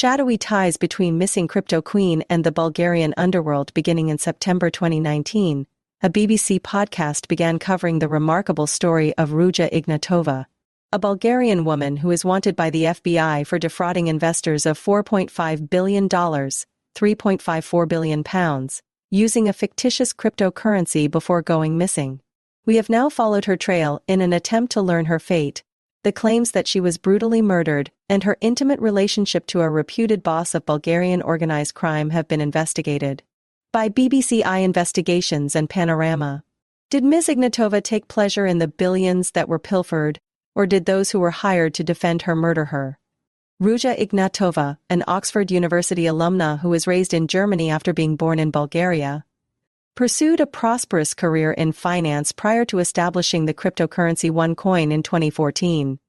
Shadowy ties between missing Cryptoqueen and the Bulgarian underworld. Beginning in September 2019, a BBC podcast began covering the remarkable story of Ruja Ignatova, a Bulgarian woman who is wanted by the FBI for defrauding investors of $4.5 billion, £3.54 billion, using a fictitious cryptocurrency before going missing. We have now followed her trail in an attempt to learn her fate, the claims that she was brutally murdered, and her intimate relationship to a reputed boss of Bulgarian organized crime have been investigated by BBC Investigations and Panorama. Did Ms. Ignatova take pleasure in the billions that were pilfered, or did those who were hired to defend her murder her? Ruja Ignatova, an Oxford University alumna who was raised in Germany after being born in Bulgaria, pursued a prosperous career in finance prior to establishing the cryptocurrency OneCoin in 2014.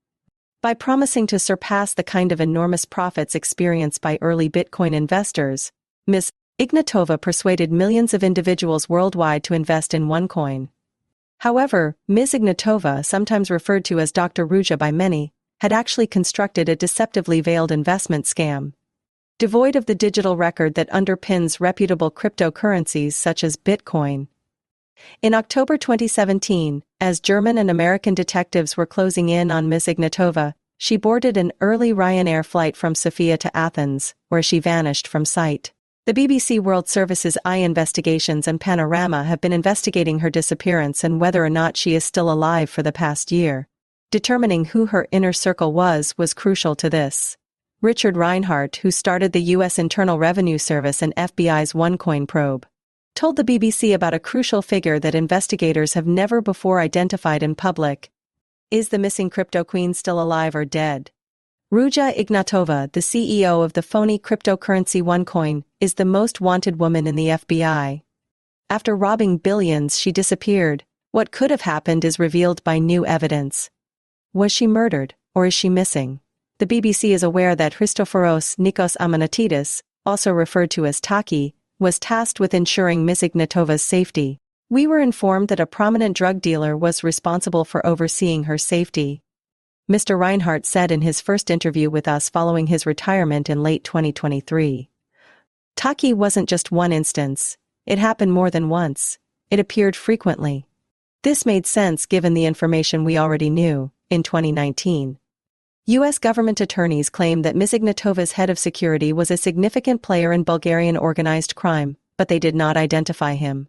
By promising to surpass the kind of enormous profits experienced by early Bitcoin investors, Ms. Ignatova persuaded millions of individuals worldwide to invest in OneCoin. However, Ms. Ignatova, sometimes referred to as Dr.Ruja by many, had actually constructed a deceptively veiled investment scam, devoid of the digital record that underpins reputable cryptocurrencies such as Bitcoin. In October 2017, as German and American detectives were closing in on Ms. Ignatova, she boarded an early Ryanair flight from Sofia to Athens, where she vanished from sight. The BBC World Service's investigations and Panorama have been investigating her disappearance and whether or not she is still alive for the past year. Determining who her inner circle was crucial to this. Richard Reinhardt, who started the U.S. Internal Revenue Service and FBI's OneCoin probe, told the BBC about a crucial figure that investigators have never before identified in public. Is the missing Cryptoqueen still alive or dead? Ruja Ignatova, the CEO of the phony cryptocurrency OneCoin, is the most wanted woman in the FBI. After robbing billions, she disappeared. What could have happened is revealed by new evidence. Was she murdered, or is she missing? The BBC is aware that Christoforos Nikos Amanatidis, also referred to as Taki, was tasked with ensuring Ms. Ignatova's safety. We were informed that a prominent drug dealer was responsible for overseeing her safety. Mr. Reinhardt said in his first interview with us following his retirement in late 2023. Taki wasn't just one instance. It happened more than once. It appeared frequently. This made sense given the information we already knew. In 2019, U.S. government attorneys claimed that Ms. Ignatova's head of security was a significant player in Bulgarian organized crime, but they did not identify him.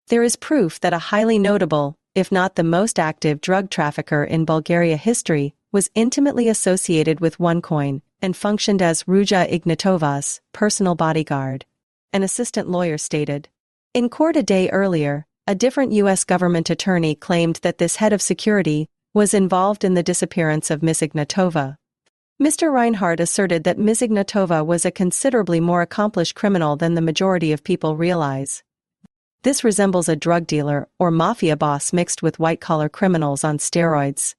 There is proof that a highly notable, if not the most active drug trafficker in Bulgaria history, was intimately associated with OneCoin and functioned as Ruja Ignatova's personal bodyguard, an assistant lawyer stated. In court a day earlier, a different U.S. government attorney claimed that this head of security was involved in the disappearance of Ms. Ignatova. Mr. Reinhardt asserted that Ms. Ignatova was a considerably more accomplished criminal than the majority of people realize. This resembles a drug dealer or mafia boss mixed with white-collar criminals on steroids.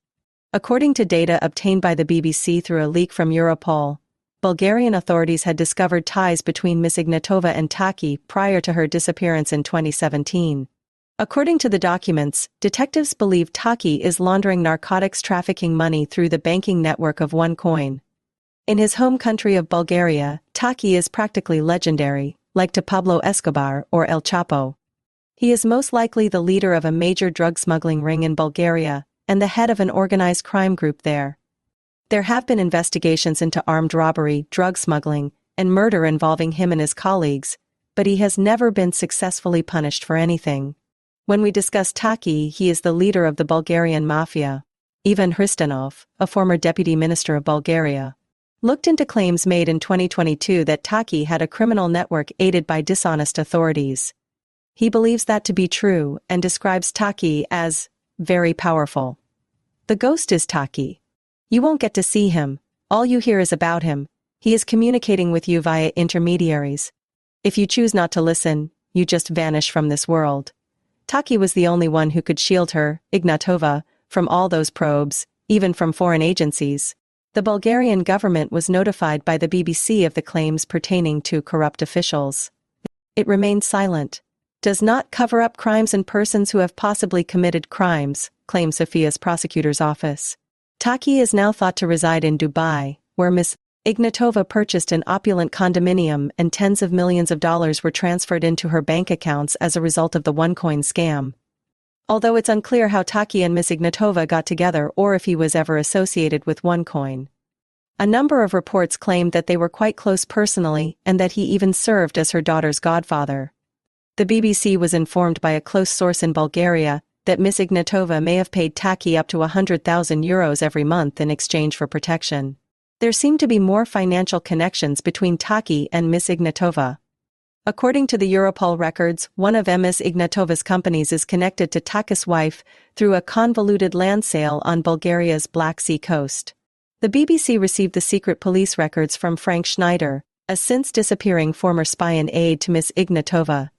According to data obtained by the BBC through a leak from Europol, Bulgarian authorities had discovered ties between Ms. Ignatova and Taki prior to her disappearance in 2017. According to the documents, detectives believe Taki is laundering narcotics trafficking money through the banking network of OneCoin. In his home country of Bulgaria, Taki is practically legendary, like to Pablo Escobar or El Chapo. He is most likely the leader of a major drug smuggling ring in Bulgaria and the head of an organized crime group there. There have been investigations into armed robbery, drug smuggling, and murder involving him and his colleagues, but he has never been successfully punished for anything. When we discuss Taki, he is the leader of the Bulgarian mafia. Ivan Hristanov, a former deputy minister of Bulgaria, looked into claims made in 2022 that Taki had a criminal network aided by dishonest authorities. He believes that to be true and describes Taki as very powerful. The ghost is Taki. You won't get to see him. All you hear is about him. He is communicating with you via intermediaries. If you choose not to listen, you just vanish from this world. Taki was the only one who could shield her, Ignatova, from all those probes, even from foreign agencies. The Bulgarian government was notified by the BBC of the claims pertaining to corrupt officials. It remained silent. Does not cover up crimes and persons who have possibly committed crimes, claims Sofia's prosecutor's office. Taki is now thought to reside in Dubai, where Ms. Ignatova purchased an opulent condominium and tens of millions of dollars were transferred into her bank accounts as a result of the OneCoin scam. Although it's unclear how Taki and Ms. Ignatova got together or if he was ever associated with OneCoin. A number of reports claimed that they were quite close personally and that he even served as her daughter's godfather. The BBC was informed by a close source in Bulgaria that Ms. Ignatova may have paid Taki up to €100,000 every month in exchange for protection. There seemed to be more financial connections between Taki and Ms. Ignatova. According to the Europol records, one of Ms. Ignatova's companies is connected to Taki's wife through a convoluted land sale on Bulgaria's Black Sea coast. The BBC received the secret police records from Frank Schneider, a since disappearing former spy and aide to Ms. Ignatova.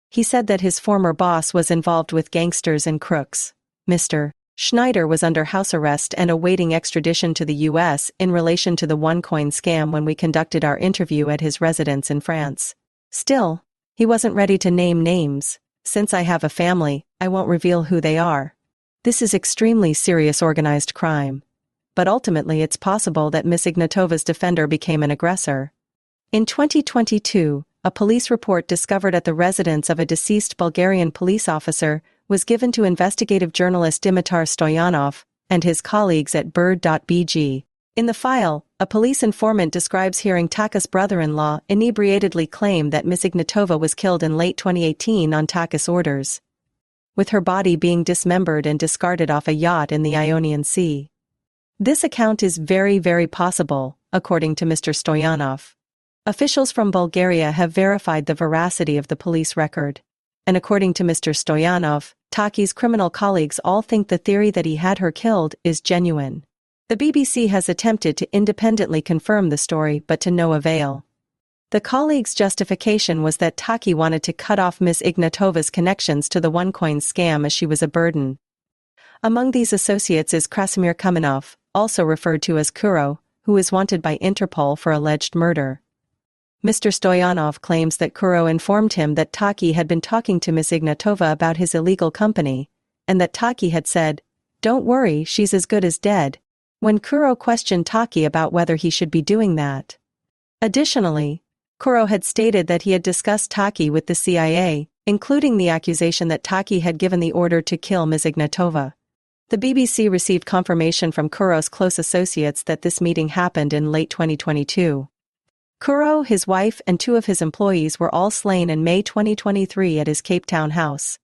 He said that his former boss was involved with gangsters and crooks. Mr. Schneider was under house arrest and awaiting extradition to the US in relation to the OneCoin scam when we conducted our interview at his residence in France. Still, he wasn't ready to name names. Since I have a family, I won't reveal who they are. This is extremely serious organized crime. But ultimately it's possible that Ms. Ignatova's defender became an aggressor. In 2022, a police report discovered at the residence of a deceased Bulgarian police officer was given to investigative journalist Dimitar Stoyanov and his colleagues at bird.bg. In the file, a police informant describes hearing Taki's brother-in-law inebriatedly claim that Ms. Ignatova was killed in late 2018 on Taki's orders, with her body being dismembered and discarded off a yacht in the Ionian Sea. This account is very possible, according to Mr. Stoyanov. Officials from Bulgaria have verified the veracity of the police record. And according to Mr. Stoyanov, Taki's criminal colleagues all think the theory that he had her killed is genuine. The BBC has attempted to independently confirm the story but to no avail. The colleagues' justification was that Taki wanted to cut off Ms. Ignatova's connections to the OneCoin scam as she was a burden. Among these associates is Krasimir Kumanov, also referred to as Kuro, who is wanted by Interpol for alleged murder. Mr. Stoyanov claims that Kuro informed him that Taki had been talking to Ms. Ignatova about his illegal company, and that Taki had said, "Don't worry, she's as good as dead," when Kuro questioned Taki about whether he should be doing that. Additionally, Kuro had stated that he had discussed Taki with the CIA, including the accusation that Taki had given the order to kill Ms. Ignatova. The BBC received confirmation from Kuro's close associates that this meeting happened in late 2022. Kuro, his wife and two of his employees were all slain in May 2023 at his Cape Town house.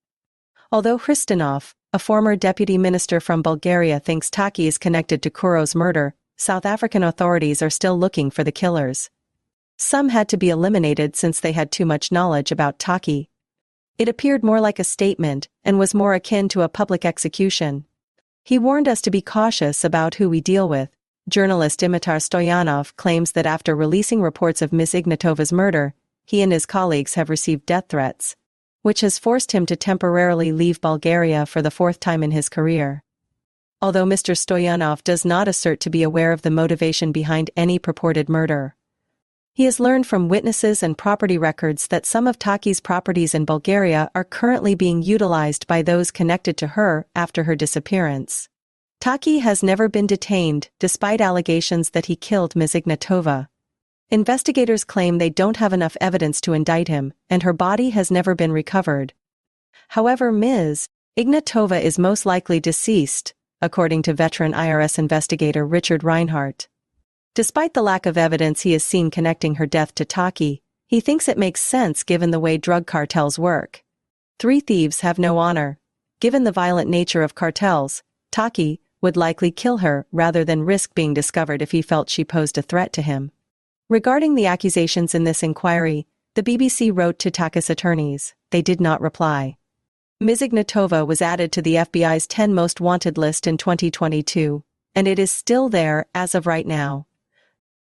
Although Hristanov, a former deputy minister from Bulgaria, thinks Taki is connected to Kuro's murder, South African authorities are still looking for the killers. Some had to be eliminated since they had too much knowledge about Taki. It appeared more like a statement and was more akin to a public execution. He warned us to be cautious about who we deal with. Journalist Dimitar Stoyanov claims that after releasing reports of Ms. Ignatova's murder, he and his colleagues have received death threats, which has forced him to temporarily leave Bulgaria for the fourth time in his career. Although Mr. Stoyanov does not assert to be aware of the motivation behind any purported murder, he has learned from witnesses and property records that some of Taki's properties in Bulgaria are currently being utilized by those connected to her after her disappearance. Taki has never been detained, despite allegations that he killed Ms. Ignatova. Investigators claim they don't have enough evidence to indict him, and her body has never been recovered. However, Ms. Ignatova is most likely deceased, according to veteran IRS investigator Richard Reinhardt. Despite the lack of evidence he has seen connecting her death to Taki, he thinks it makes sense given the way drug cartels work. Three thieves have no honor. Given the violent nature of cartels, Taki would likely kill her rather than risk being discovered if he felt she posed a threat to him. Regarding the accusations in this inquiry, the BBC wrote to Taki's attorneys. They did not reply. Ms. Ignatova was added to the FBI's 10 most wanted list in 2022, and it is still there as of right now.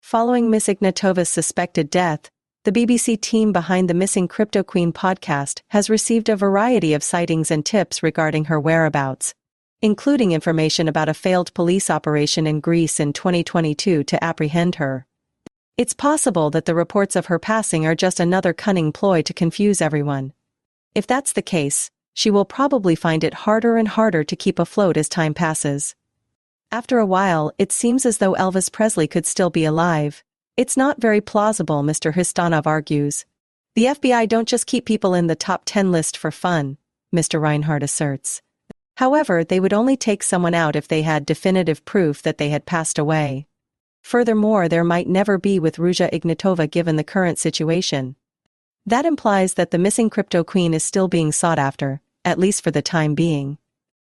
Following Ms. Ignatova's suspected death, the BBC team behind the Missing Cryptoqueen podcast has received a variety of sightings and tips regarding her whereabouts, including information about a failed police operation in Greece in 2022 to apprehend her. It's possible that the reports of her passing are just another cunning ploy to confuse everyone. If that's the case, she will probably find it harder and harder to keep afloat as time passes. After a while, it seems as though Elvis Presley could still be alive. It's not very plausible, Mr. Hristanov argues. The FBI don't just keep people in the top 10 list for fun, Mr. Reinhardt asserts. However, they would only take someone out if they had definitive proof that they had passed away. Furthermore, there might never be with Ruja Ignatova given the current situation. That implies that the missing Cryptoqueen is still being sought after, at least for the time being.